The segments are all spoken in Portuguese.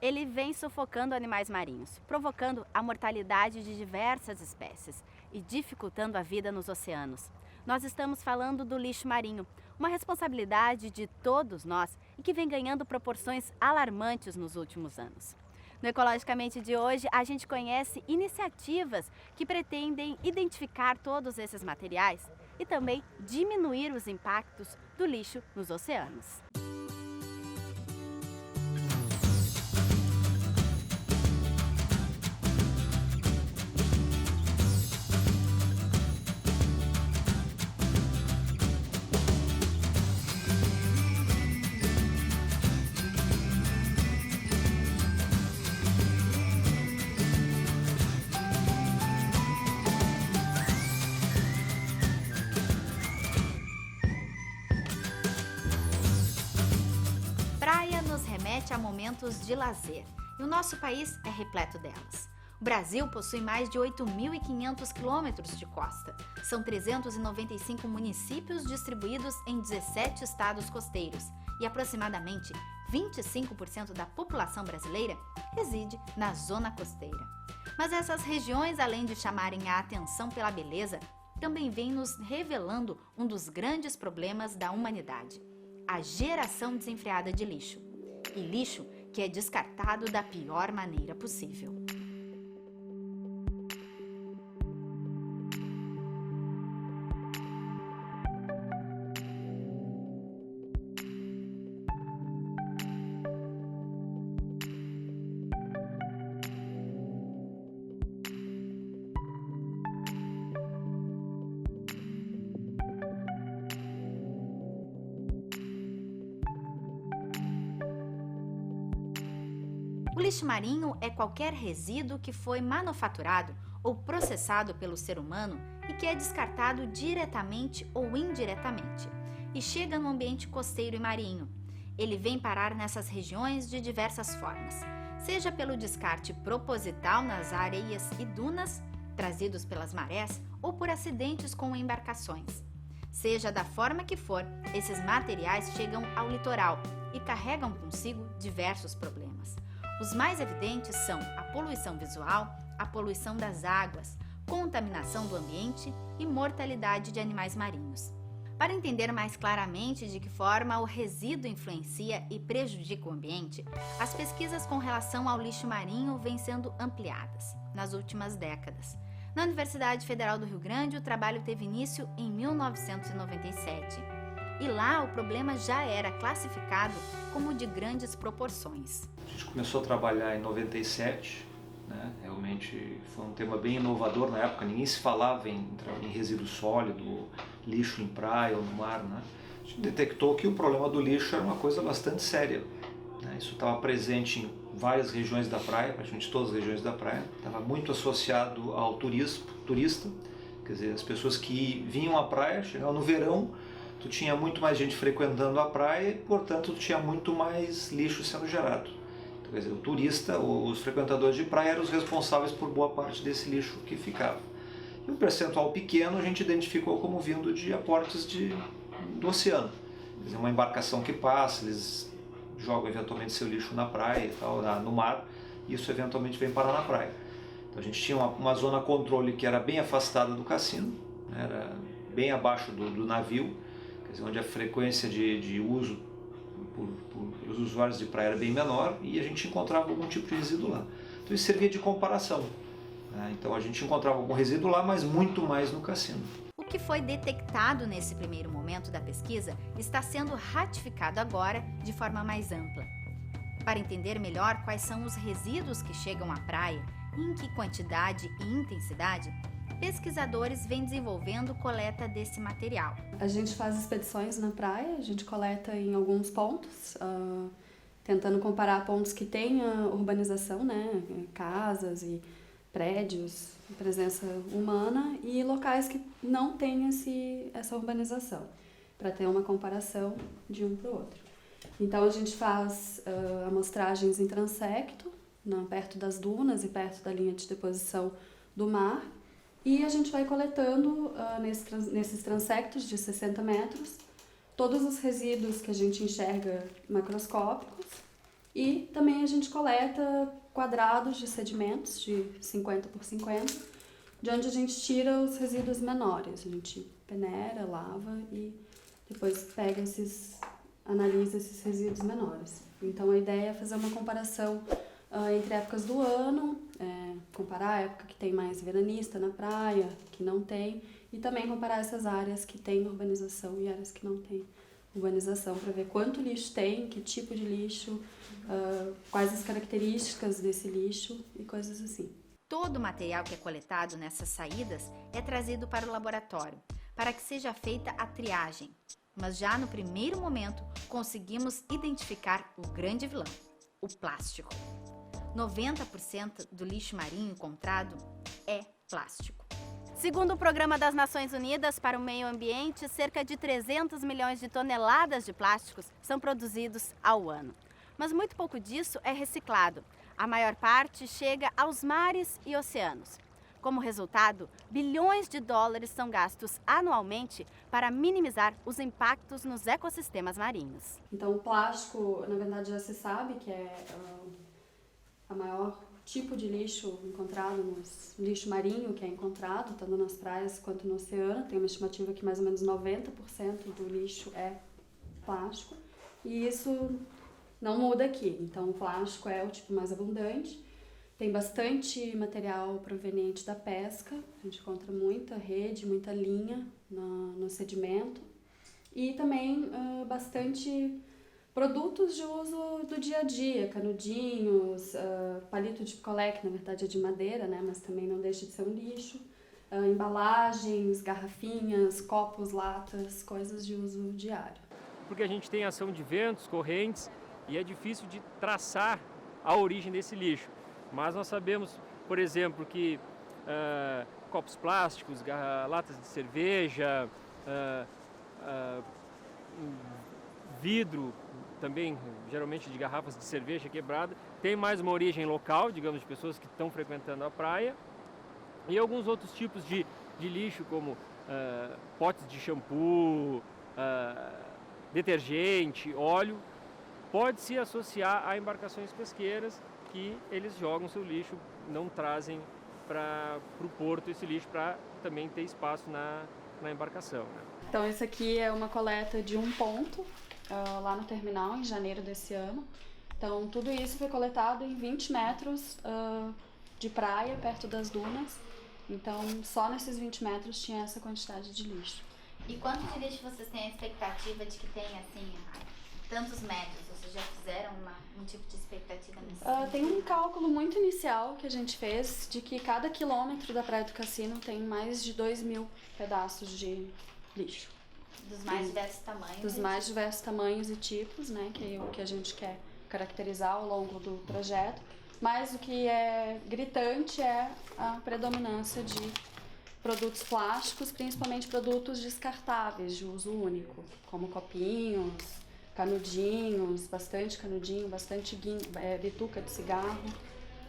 Ele vem sufocando animais marinhos, provocando a mortalidade de diversas espécies e dificultando a vida nos oceanos. Nós estamos falando do lixo marinho, uma responsabilidade de todos nós e que vem ganhando proporções alarmantes nos últimos anos. No Ecologicamente de hoje, a gente conhece iniciativas que pretendem identificar todos esses materiais e também diminuir os impactos do lixo nos oceanos. Praia nos remete a momentos de lazer e o nosso país é repleto delas. O Brasil possui mais de 8.500 quilômetros de costa. São 395 municípios distribuídos em 17 estados costeiros e aproximadamente 25% da população brasileira reside na zona costeira. Mas essas regiões, além de chamarem a atenção pela beleza, também vêm nos revelando um dos grandes problemas da humanidade: a geração desenfreada de lixo. E lixo que é descartado da pior maneira possível. O lixo marinho é qualquer resíduo que foi manufaturado ou processado pelo ser humano e que é descartado diretamente ou indiretamente e chega no ambiente costeiro e marinho. Ele vem parar nessas regiões de diversas formas, seja pelo descarte proposital nas areias e dunas, trazidos pelas marés, ou por acidentes com embarcações. Seja da forma que for, esses materiais chegam ao litoral e carregam consigo diversos problemas. Os mais evidentes são a poluição visual, a poluição das águas, contaminação do ambiente e mortalidade de animais marinhos. Para entender mais claramente de que forma o resíduo influencia e prejudica o ambiente, as pesquisas com relação ao lixo marinho vêm sendo ampliadas nas últimas décadas. Na Universidade Federal do Rio Grande, o trabalho teve início em 1997. E lá o problema já era classificado como de grandes proporções. A gente começou a trabalhar em 97, né? Realmente foi um tema bem inovador na época, ninguém se falava em resíduo sólido, lixo em praia ou no mar, né? A gente detectou que o problema do lixo era uma coisa bastante séria, né? Isso estava presente em várias regiões da praia, praticamente todas as regiões da praia, estava muito associado ao turista, quer dizer, as pessoas que vinham à praia, chegavam no verão, tu tinha muito mais gente frequentando a praia e, portanto, tu tinha muito mais lixo sendo gerado. Então, quer dizer, o turista, os frequentadores de praia eram os responsáveis por boa parte desse lixo que ficava. E um percentual pequeno a gente identificou como vindo de aportes do oceano. Quer dizer, uma embarcação que passa, eles jogam eventualmente seu lixo na praia e tal, no mar, e isso eventualmente vem parar na praia. Então a gente tinha uma zona controle que era bem afastada do cassino, né, era bem abaixo do navio, onde a frequência de uso pelos usuários de praia era bem menor e a gente encontrava algum tipo de resíduo lá. Então isso servia de comparação, né? Então a gente encontrava algum resíduo lá, mas muito mais no cassino. O que foi detectado nesse primeiro momento da pesquisa está sendo ratificado agora de forma mais ampla. Para entender melhor quais são os resíduos que chegam à praia, em que quantidade e intensidade, pesquisadores vêm desenvolvendo coleta desse material. A gente faz expedições na praia, a gente coleta em alguns pontos, tentando comparar pontos que têm a urbanização, né, casas e prédios, presença humana, e locais que não têm essa urbanização, para ter uma comparação de um para o outro. Então a gente faz amostragens em transecto, perto das dunas e perto da linha de deposição do mar, e a gente vai coletando nesses transectos de 60 metros todos os resíduos que a gente enxerga macroscópicos E também a gente coleta quadrados de sedimentos de 50 por 50, de onde a gente tira os resíduos menores. A gente peneira, lava e depois analisa esses resíduos menores. Então a ideia é fazer uma comparação entre épocas do ano, comparar a época que tem mais veranista na praia, que não tem, e também comparar essas áreas que tem urbanização e áreas que não tem urbanização, para ver quanto lixo tem, que tipo de lixo, quais as características desse lixo e coisas assim. Todo o material que é coletado nessas saídas é trazido para o laboratório, para que seja feita a triagem. Mas já no primeiro momento conseguimos identificar o grande vilão, o plástico. 90% do lixo marinho encontrado é plástico. Segundo o Programa das Nações Unidas para o Meio Ambiente, cerca de 300 milhões de toneladas de plásticos são produzidos ao ano. Mas muito pouco disso é reciclado. A maior parte chega aos mares e oceanos. Como resultado, bilhões de dólares são gastos anualmente para minimizar os impactos nos ecossistemas marinhos. Então, o plástico, na verdade, já se sabe que é a maior tipo de lixo encontrado lixo marinho que é encontrado, tanto nas praias quanto no oceano. Tem uma estimativa que mais ou menos 90% do lixo é plástico. E isso não muda aqui. Então, o plástico é o tipo mais abundante. Tem bastante material proveniente da pesca, a gente encontra muita rede, muita linha no sedimento. E também bastante produtos de uso do dia a dia, canudinhos, palito de picolé, que na verdade é de madeira, né, mas também não deixa de ser um lixo. Embalagens, garrafinhas, copos, latas, coisas de uso diário. Porque a gente tem ação de ventos, correntes, e é difícil de traçar a origem desse lixo. Mas nós sabemos, por exemplo, que copos plásticos, latas de cerveja, vidro, também geralmente de garrafas de cerveja quebrada, tem mais uma origem local, digamos, de pessoas que estão frequentando a praia. E alguns outros tipos de lixo, como potes de shampoo, detergente, óleo, pode se associar a embarcações pesqueiras que eles jogam seu lixo, não trazem para o porto esse lixo para também ter espaço na embarcação, né? Então, esse aqui é uma coleta de um ponto lá no terminal, em janeiro desse ano. Então, tudo isso foi coletado em 20 metros de praia, perto das dunas. Então, só nesses 20 metros tinha essa quantidade de lixo. E quanto de lixo vocês têm a expectativa de que tenha, assim, tantos metros? Vocês já fizeram um tipo de expectativa nesse sentido? Tem um cálculo muito inicial que a gente fez de que cada quilômetro da Praia do Cassino tem mais de 2.000 pedaços de lixo. Dos mais diversos tamanhos. Dos mais diversos tamanhos e tipos, né? Que é o que a gente quer caracterizar ao longo do projeto. Mas o que é gritante é a predominância de produtos plásticos, principalmente produtos descartáveis de uso único, como copinhos, canudinhos, bastante canudinho, bastante bituca de cigarro.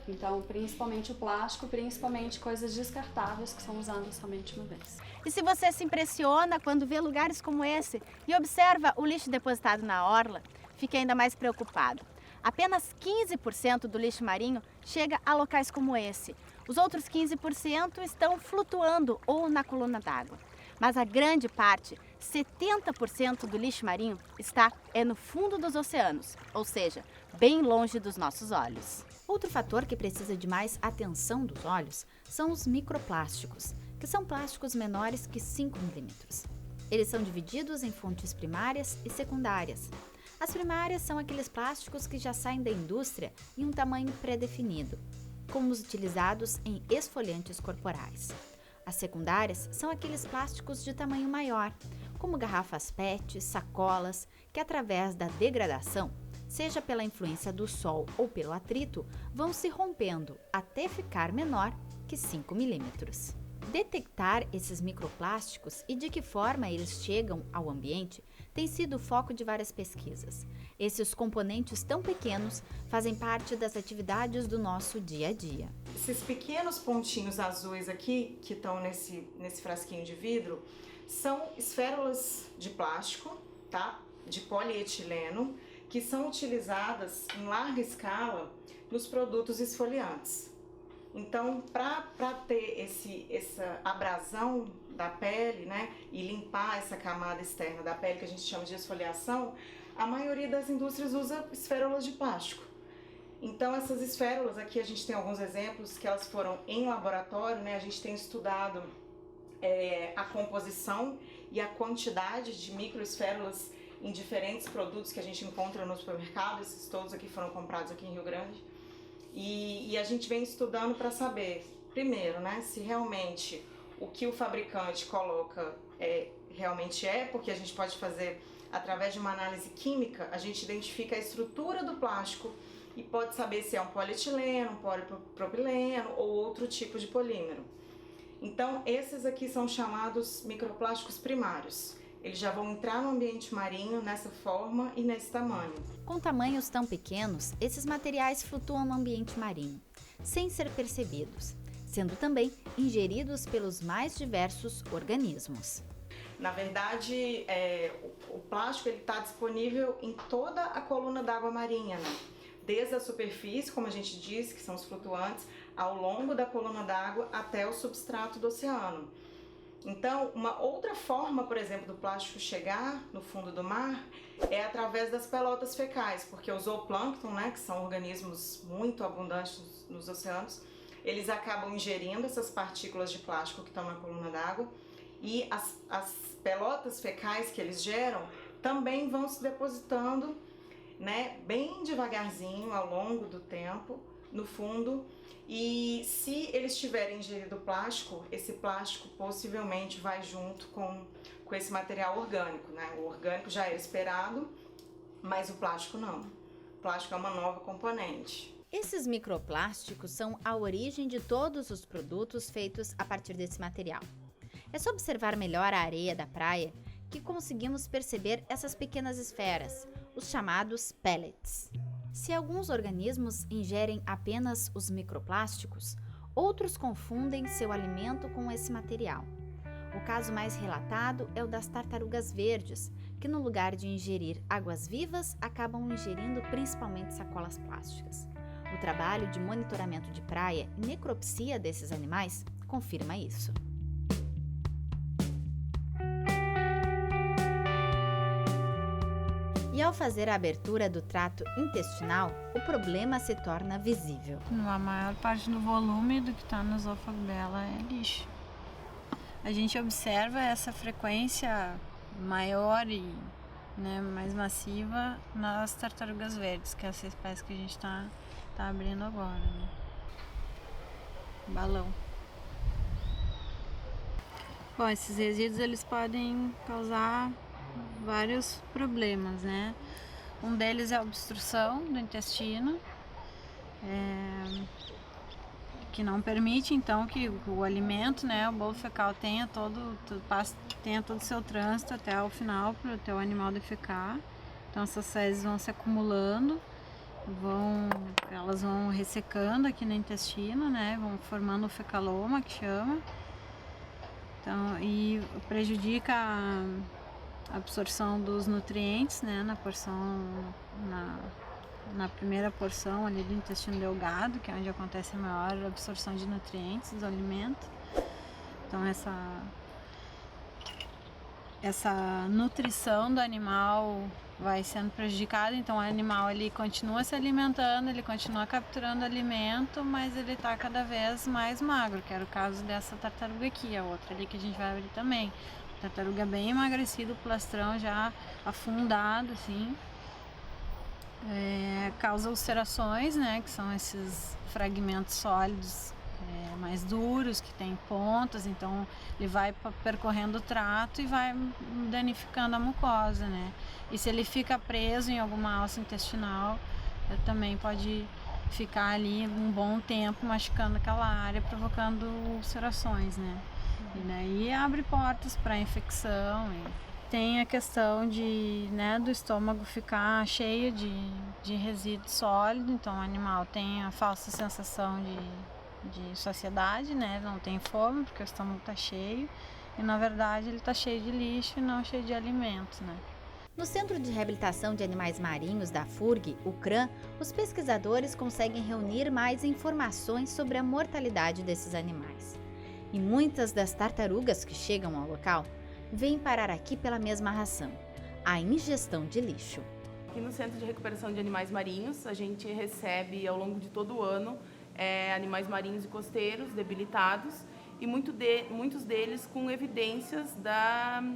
Então, principalmente o plástico, principalmente coisas descartáveis que são usadas somente uma vez. E se você se impressiona quando vê lugares como esse e observa o lixo depositado na orla, fique ainda mais preocupado. Apenas 15% do lixo marinho chega a locais como esse. Os outros 15% estão flutuando ou na coluna d'água. Mas a grande parte, 70% do lixo marinho, está no fundo dos oceanos, ou seja, bem longe dos nossos olhos. Outro fator que precisa de mais atenção dos olhos são os microplásticos, que são plásticos menores que 5 milímetros. Eles são divididos em fontes primárias e secundárias. As primárias são aqueles plásticos que já saem da indústria em um tamanho pré-definido, como os utilizados em esfoliantes corporais. As secundárias são aqueles plásticos de tamanho maior, como garrafas PET, sacolas, que através da degradação, seja pela influência do sol ou pelo atrito, vão se rompendo até ficar menor que 5 milímetros. Detectar esses microplásticos e de que forma eles chegam ao ambiente tem sido o foco de várias pesquisas. Esses componentes tão pequenos fazem parte das atividades do nosso dia a dia. Esses pequenos pontinhos azuis aqui, que estão nesse frasquinho de vidro, são esférulas de plástico, tá? De polietileno, que são utilizadas em larga escala nos produtos esfoliantes. Então, para ter essa abrasão da pele, né, e limpar essa camada externa da pele que a gente chama de esfoliação, a maioria das indústrias usa esferolas de plástico. Então, essas esferolas, aqui a gente tem alguns exemplos que elas foram em laboratório, né, a gente tem estudado a composição e a quantidade de microesferolas em diferentes produtos que a gente encontra no supermercado. Esses todos aqui foram comprados aqui em Rio Grande. E a gente vem estudando para saber, primeiro, né, se realmente o que o fabricante coloca realmente porque a gente pode fazer, através de uma análise química, a gente identifica a estrutura do plástico e pode saber se é um polietileno, um polipropileno ou outro tipo de polímero. Então, esses aqui são chamados microplásticos primários. Eles já vão entrar no ambiente marinho nessa forma e nesse tamanho. Com tamanhos tão pequenos, esses materiais flutuam no ambiente marinho, sem ser percebidos, sendo também ingeridos pelos mais diversos organismos. Na verdade, o plástico está disponível em toda a coluna d'água marinha, né? Desde a superfície, como a gente disse, que são os flutuantes, ao longo da coluna d'água até o substrato do oceano. Então, uma outra forma, por exemplo, do plástico chegar no fundo do mar é através das pelotas fecais, porque o zooplâncton, né, que são organismos muito abundantes nos oceanos, eles acabam ingerindo essas partículas de plástico que estão na coluna d'água, e as pelotas fecais que eles geram também vão se depositando, né, bem devagarzinho ao longo do tempo no fundo. E se eles tiverem ingerido plástico, esse plástico possivelmente vai junto com esse material orgânico, né? O orgânico já era esperado, mas o plástico não. O plástico é uma nova componente. Esses microplásticos são a origem de todos os produtos feitos a partir desse material. É só observar melhor a areia da praia que conseguimos perceber essas pequenas esferas, os chamados pellets. Se alguns organismos ingerem apenas os microplásticos, outros confundem seu alimento com esse material. O caso mais relatado é o das tartarugas verdes, que no lugar de ingerir águas vivas, acabam ingerindo principalmente sacolas plásticas. O trabalho de monitoramento de praia e necropsia desses animais confirma isso. E ao fazer a abertura do trato intestinal, o problema se torna visível. A maior parte do volume do que está no esôfago dela é lixo. A gente observa essa frequência maior e mais massiva nas tartarugas verdes, que é essa espécie que a gente está abrindo agora. Né? Balão. Bom, esses resíduos eles podem causar vários problemas, né? Um deles é a obstrução do intestino, que não permite então que o alimento, né, o bolo fecal tenha todo o seu trânsito até o final para o teu animal defecar. Então essas fezes vão se acumulando, elas vão ressecando aqui no intestino, né? Vão formando o fecaloma, que chama. Então, e prejudica a absorção dos nutrientes, né, na primeira porção ali do intestino delgado, que é onde acontece a maior absorção de nutrientes do alimento. Então essa nutrição do animal vai sendo prejudicada, então o animal ele continua se alimentando, ele continua capturando alimento, mas ele está cada vez mais magro, que era o caso dessa tartaruga aqui, a outra ali que a gente vai abrir também. Tartaruga bem emagrecida, o plastrão já afundado, assim. Causa ulcerações, né, que são esses fragmentos sólidos mais duros, que tem pontas, então ele vai percorrendo o trato e vai danificando a mucosa, né. E se ele fica preso em alguma alça intestinal, também pode ficar ali um bom tempo machucando aquela área, provocando ulcerações, né. E daí abre portas para infecção. E tem a questão do estômago ficar cheio de resíduo sólido, então o animal tem a falsa sensação de saciedade, né? Não tem fome porque o estômago está cheio e na verdade ele está cheio de lixo e não cheio de alimento, né? No Centro de Reabilitação de Animais Marinhos da FURG, o CRAM, os pesquisadores conseguem reunir mais informações sobre a mortalidade desses animais. E muitas das tartarugas que chegam ao local vêm parar aqui pela mesma razão: a ingestão de lixo. Aqui no Centro de Recuperação de Animais Marinhos, a gente recebe ao longo de todo o ano animais marinhos e costeiros debilitados e muitos deles com evidências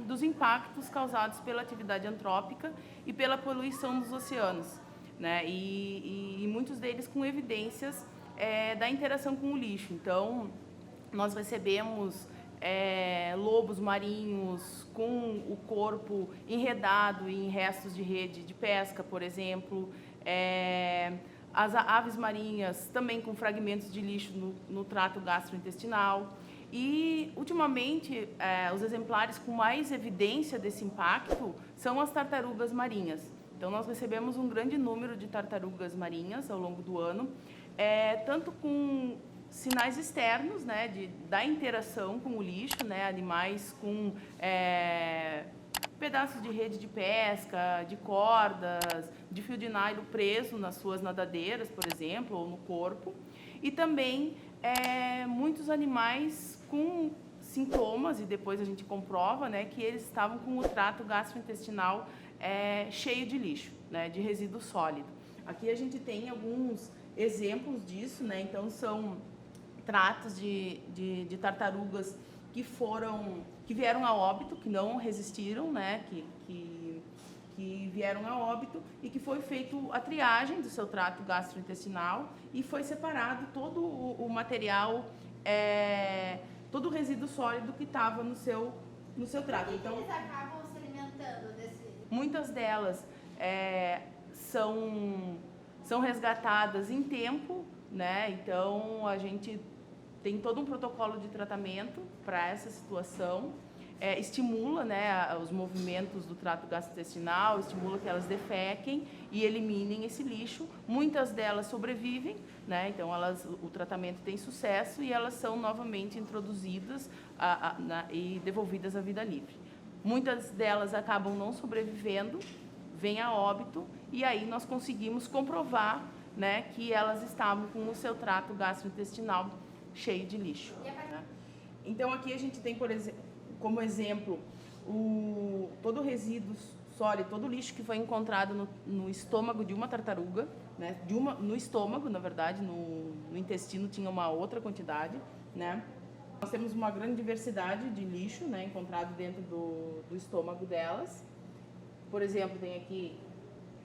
dos impactos causados pela atividade antrópica e pela poluição dos oceanos, né? E muitos deles com evidências da interação com o lixo. Então, nós recebemos lobos marinhos com o corpo enredado em restos de rede de pesca, por exemplo, as aves marinhas também com fragmentos de lixo no trato gastrointestinal. E, ultimamente, os exemplares com mais evidência desse impacto são as tartarugas marinhas. Então, nós recebemos um grande número de tartarugas marinhas ao longo do ano, tanto com sinais externos, né, da interação com o lixo, né, animais com pedaços de rede de pesca, de cordas, de fio de nylon preso nas suas nadadeiras, por exemplo, ou no corpo. E também muitos animais com sintomas, e depois a gente comprova, né, que eles estavam com o trato gastrointestinal cheio de lixo, né, de resíduo sólido. Aqui a gente tem alguns exemplos disso, né, então são tratos de tartarugas que vieram a óbito, que não resistiram, né, que vieram a óbito e que foi feito a triagem do seu trato gastrointestinal e foi separado todo o material, todo o resíduo sólido que estava no seu trato. Então, eles acabam se alimentando desse? Muitas delas são resgatadas em tempo, né? Então a gente tem todo um protocolo de tratamento para essa situação. Estimula, né, os movimentos do trato gastrointestinal, estimula que elas defequem e eliminem esse lixo. Muitas delas sobrevivem, né, então o tratamento tem sucesso e elas são novamente introduzidas e devolvidas à vida livre. Muitas delas acabam não sobrevivendo, vêm a óbito e aí nós conseguimos comprovar, né, que elas estavam com o seu trato gastrointestinal cheio de lixo. Né? Então aqui a gente tem, como exemplo, todo o resíduo sólido, todo o lixo que foi encontrado no estômago de uma tartaruga, né? No estômago, na verdade, no intestino tinha uma outra quantidade, né? Nós temos uma grande diversidade de lixo, né, encontrado dentro do estômago delas. Por exemplo, tem aqui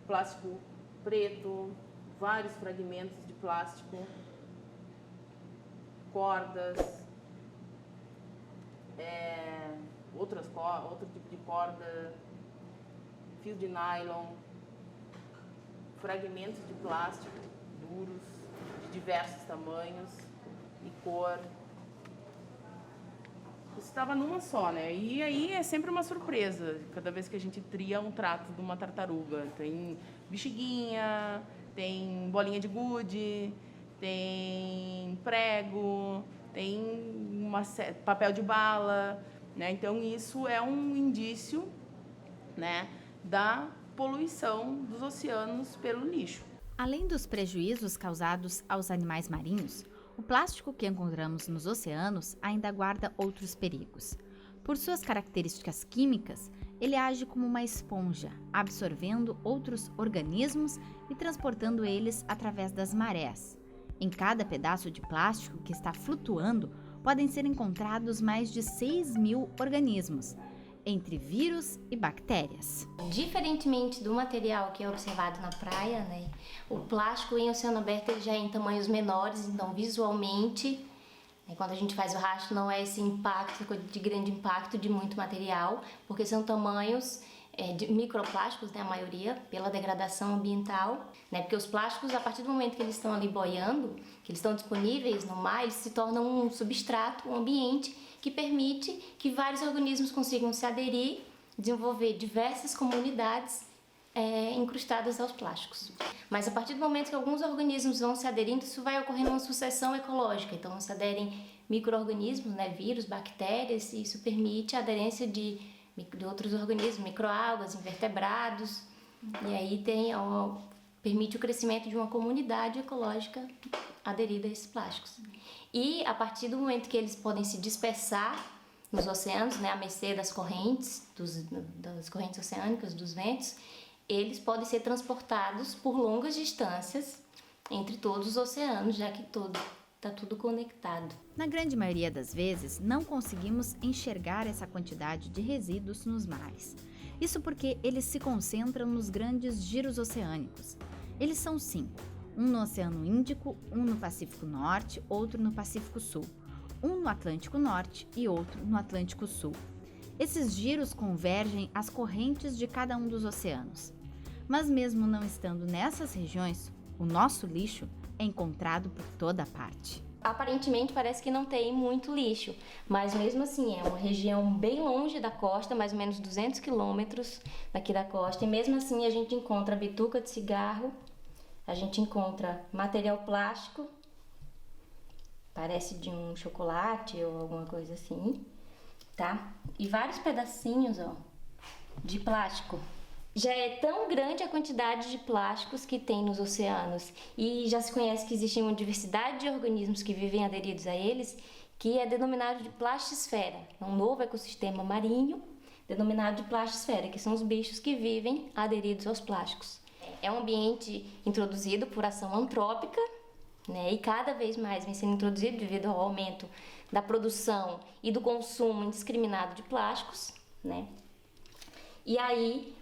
plástico preto, vários fragmentos de plástico, cordas, outro tipo de corda, fio de nylon, fragmentos de plástico duros, de diversos tamanhos e cor. Isso estava numa só, né? E aí é sempre uma surpresa, cada vez que a gente tria um trato de uma tartaruga. Tem bexiguinha, tem bolinha de gude, tem prego, tem papel de bala, né? Então isso é um indício, né, da poluição dos oceanos pelo lixo. Além dos prejuízos causados aos animais marinhos, o plástico que encontramos nos oceanos ainda guarda outros perigos. Por suas características químicas, ele age como uma esponja, absorvendo outros organismos e transportando eles através das marés. Em cada pedaço de plástico que está flutuando, podem ser encontrados mais de 6.000 organismos, entre vírus e bactérias. Diferentemente do material que é observado na praia, né, o plástico em oceano aberto ele já é em tamanhos menores, então visualmente, quando a gente faz o rastro, não é esse impacto de grande impacto de muito material, porque são tamanhos de microplásticos, né, a maioria, pela degradação ambiental, né, porque os plásticos, a partir do momento que eles estão ali boiando, que eles estão disponíveis no mar, eles se tornam um substrato, um ambiente que permite que vários organismos consigam se aderir, desenvolver diversas comunidades incrustadas aos plásticos. Mas a partir do momento que alguns organismos vão se aderindo, isso vai ocorrendo uma sucessão ecológica, então se aderem micro-organismos, né, vírus, bactérias, e isso permite a aderência de de outros organismos, microalgas, invertebrados, e aí permite o crescimento de uma comunidade ecológica aderida a esses plásticos. E a partir do momento que eles podem se dispersar nos oceanos, né, à mercê das correntes, das correntes oceânicas, dos ventos, eles podem ser transportados por longas distâncias entre todos os oceanos, já que está tudo conectado. Na grande maioria das vezes, não conseguimos enxergar essa quantidade de resíduos nos mares. Isso porque eles se concentram nos grandes giros oceânicos. Eles são 5, um no Oceano Índico, um no Pacífico Norte, outro no Pacífico Sul, um no Atlântico Norte e outro no Atlântico Sul. Esses giros convergem às correntes de cada um dos oceanos. Mas mesmo não estando nessas regiões, o nosso lixo é encontrado por toda parte. Aparentemente parece que não tem muito lixo, mas mesmo assim é uma região bem longe da costa, mais ou menos 200 quilômetros daqui da costa, e mesmo assim a gente encontra bituca de cigarro, a gente encontra material plástico, parece de um chocolate ou alguma coisa assim, tá? E vários pedacinhos, de plástico. Já é tão grande a quantidade de plásticos que tem nos oceanos e já se conhece que existe uma diversidade de organismos que vivem aderidos a eles, que é denominado de plastisfera. É um novo ecossistema marinho denominado de plastisfera, que são os bichos que vivem aderidos aos plásticos. É um ambiente introduzido por ação antrópica, né, e cada vez mais vem sendo introduzido devido ao aumento da produção e do consumo indiscriminado de plásticos, né? E aí,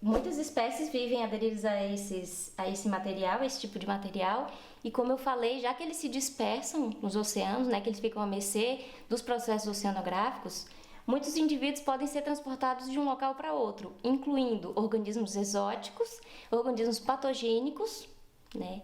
muitas espécies vivem aderidas a esse material, a esse tipo de material, e como eu falei, já que eles se dispersam nos oceanos, né, que eles ficam à mercê dos processos oceanográficos, muitos indivíduos podem ser transportados de um local para outro, incluindo organismos exóticos, organismos patogênicos, né,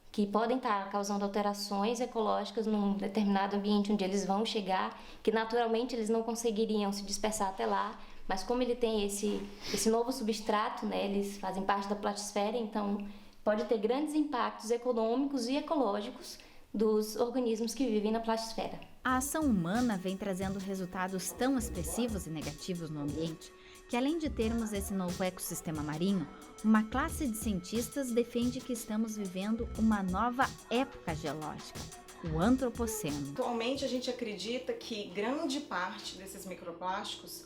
que podem estar causando alterações ecológicas num determinado ambiente onde eles vão chegar, que naturalmente eles não conseguiriam se dispersar até lá, mas como ele tem esse novo substrato, né, eles fazem parte da plastisfera, então pode ter grandes impactos econômicos e ecológicos dos organismos que vivem na plastisfera. A ação humana vem trazendo resultados tão expressivos e negativos no ambiente que, além de termos esse novo ecossistema marinho, uma classe de cientistas defende que estamos vivendo uma nova época geológica, o Antropoceno. Atualmente a gente acredita que grande parte desses microplásticos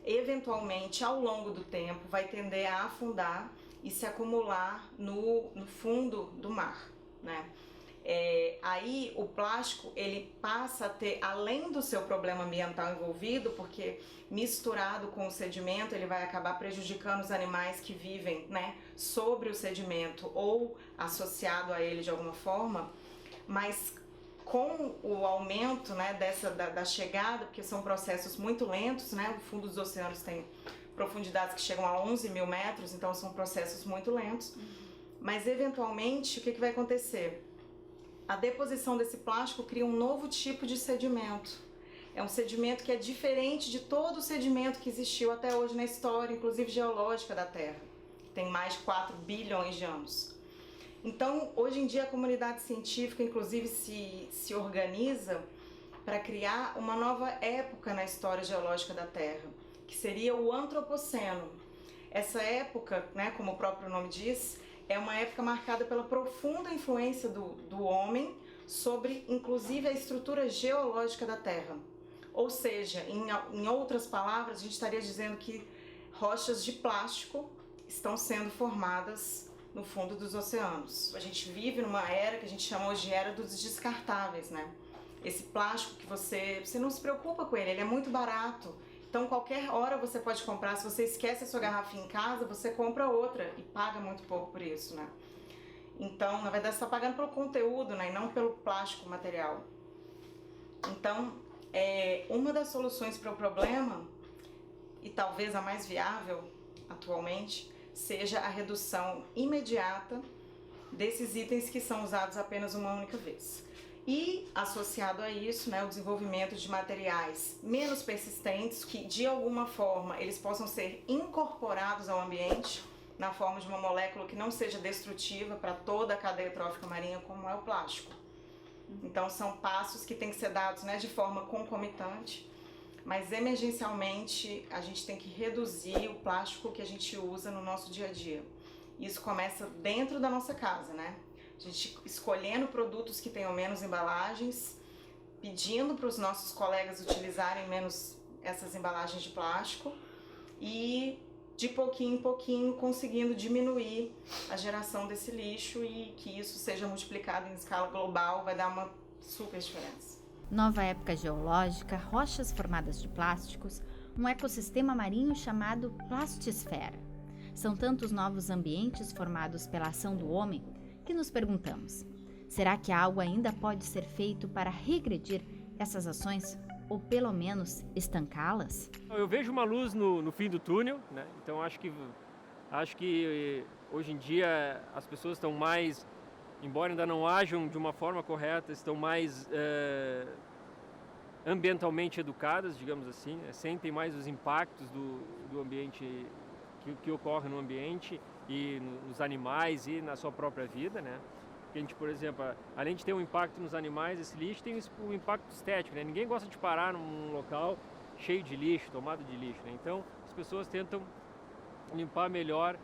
eventualmente, ao longo do tempo, vai tender a afundar e se acumular no fundo do mar, né? Aí o plástico ele passa a ter, além do seu problema ambiental envolvido, porque misturado com o sedimento ele vai acabar prejudicando os animais que vivem, né, sobre o sedimento ou associado a ele de alguma forma, mas com o aumento, né, da chegada, porque são processos muito lentos, né, o fundo dos oceanos tem profundidades que chegam a 11 mil metros, então são processos muito lentos, mas eventualmente o que vai acontecer? A deposição desse plástico cria um novo tipo de sedimento. É um sedimento que é diferente de todo o sedimento que existiu até hoje na história, inclusive geológica da Terra, que tem mais de 4 bilhões de anos. Então, hoje em dia, a comunidade científica, inclusive, se organiza para criar uma nova época na história geológica da Terra, que seria o Antropoceno. Essa época, né, como o próprio nome diz, é uma época marcada pela profunda influência do homem sobre, inclusive, a estrutura geológica da Terra. Ou seja, em outras palavras, a gente estaria dizendo que rochas de plástico estão sendo formadas no fundo dos oceanos. A gente vive numa era que a gente chama hoje de era dos descartáveis, né? Esse plástico que você não se preocupa com ele é muito barato. Então, qualquer hora você pode comprar. Se você esquece a sua garrafa em casa, você compra outra e paga muito pouco por isso, né? Então, na verdade, você está pagando pelo conteúdo, né? E não pelo plástico material. Então, uma das soluções para o problema, e talvez a mais viável atualmente, seja a redução imediata desses itens que são usados apenas uma única vez. E, associado a isso, né, o desenvolvimento de materiais menos persistentes, que de alguma forma eles possam ser incorporados ao ambiente, na forma de uma molécula que não seja destrutiva para toda a cadeia trófica marinha, como é o plástico. Então, são passos que têm que ser dados, né, de forma concomitante, mas emergencialmente a gente tem que reduzir o plástico que a gente usa no nosso dia a dia. Isso começa dentro da nossa casa, né? A gente escolhendo produtos que tenham menos embalagens, pedindo para os nossos colegas utilizarem menos essas embalagens de plástico e de pouquinho em pouquinho conseguindo diminuir a geração desse lixo, e que isso seja multiplicado em escala global vai dar uma super diferença. Nova época geológica, rochas formadas de plásticos, um ecossistema marinho chamado plastisfera. São tantos novos ambientes formados pela ação do homem que nos perguntamos: será que algo ainda pode ser feito para regredir essas ações ou pelo menos estancá-las? Eu vejo uma luz no fim do túnel, né? Então acho que hoje em dia as pessoas estão mais, embora ainda não ajam de uma forma correta, estão mais ambientalmente educadas, digamos assim, né? Sentem mais os impactos do ambiente que ocorre no ambiente e nos animais e na sua própria vida, né? Porque a gente, por exemplo, além de ter um impacto nos animais, esse lixo tem o impacto estético, né? Ninguém gosta de parar num local cheio de lixo, tomado de lixo, né? Então, as pessoas tentam limpar melhor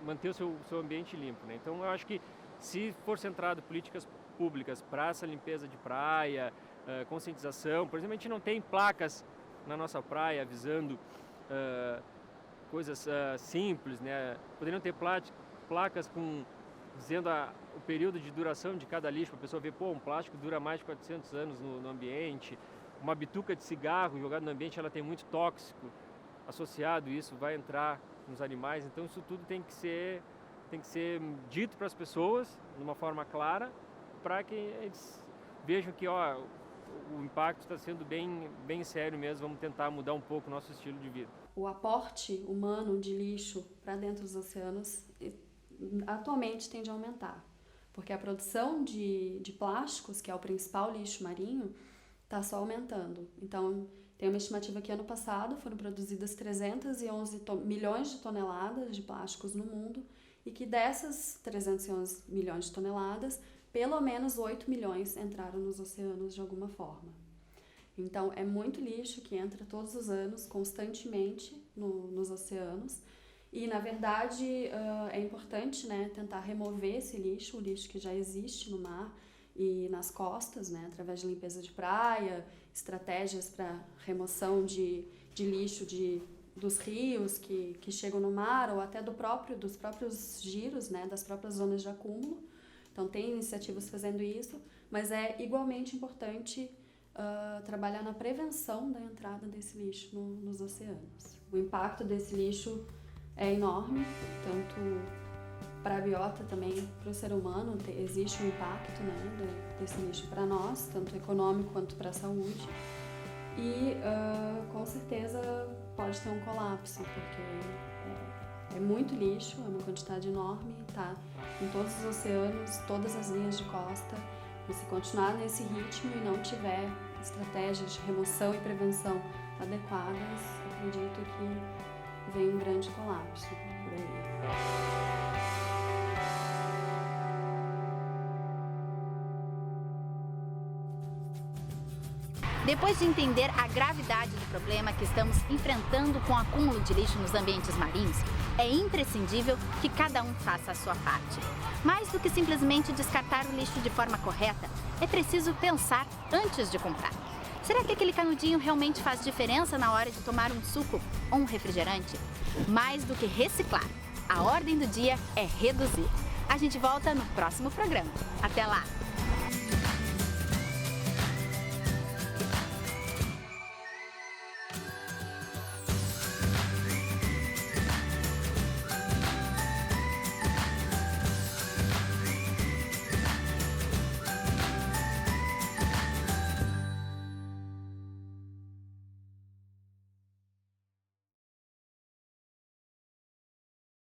manter o seu ambiente limpo, né? Então, eu acho que se for centrado políticas públicas para essa limpeza de praia, conscientização, por exemplo, a gente não tem placas na nossa praia avisando coisas simples, né? Poderiam ter placas dizendo o período de duração de cada lixo, para a pessoa ver, um plástico dura mais de 400 anos no ambiente, uma bituca de cigarro jogada no ambiente, ela tem muito tóxico associado, isso vai entrar nos animais, então isso tudo tem que ser dito para as pessoas de uma forma clara, para que eles vejam que o impacto está sendo bem sério mesmo, vamos tentar mudar um pouco o nosso estilo de vida. O aporte humano de lixo para dentro dos oceanos atualmente tende a aumentar, porque a produção de plásticos, que é o principal lixo marinho, está só aumentando. Então, tem uma estimativa que ano passado foram produzidas 311 milhões de toneladas de plásticos no mundo, e que dessas 311 milhões de toneladas, pelo menos 8 milhões entraram nos oceanos de alguma forma. Então, é muito lixo que entra todos os anos, constantemente, nos oceanos. E, na verdade, é importante, né, tentar remover esse lixo, o lixo que já existe no mar e nas costas, né, através de limpeza de praia, estratégias para remoção de lixo dos rios que chegam no mar, ou até dos próprios giros, né, das próprias zonas de acúmulo. Então, tem iniciativas fazendo isso, mas é igualmente importante trabalhar na prevenção da entrada desse lixo nos oceanos. O impacto desse lixo é enorme, tanto para a biota também, para o ser humano, existe um impacto, né, desse lixo para nós, tanto econômico quanto para a saúde. E com certeza pode ter um colapso, porque é muito lixo, é uma quantidade enorme, tá em todos os oceanos, todas as linhas de costa. E se continuar nesse ritmo e não tiver estratégias de remoção e prevenção adequadas, acredito que vem um grande colapso por aí. Depois de entender a gravidade do problema que estamos enfrentando com o acúmulo de lixo nos ambientes marinhos, é imprescindível que cada um faça a sua parte. Mais do que simplesmente descartar o lixo de forma correta, é preciso pensar antes de comprar. Será que aquele canudinho realmente faz diferença na hora de tomar um suco ou um refrigerante? Mais do que reciclar, a ordem do dia é reduzir. A gente volta no próximo programa. Até lá!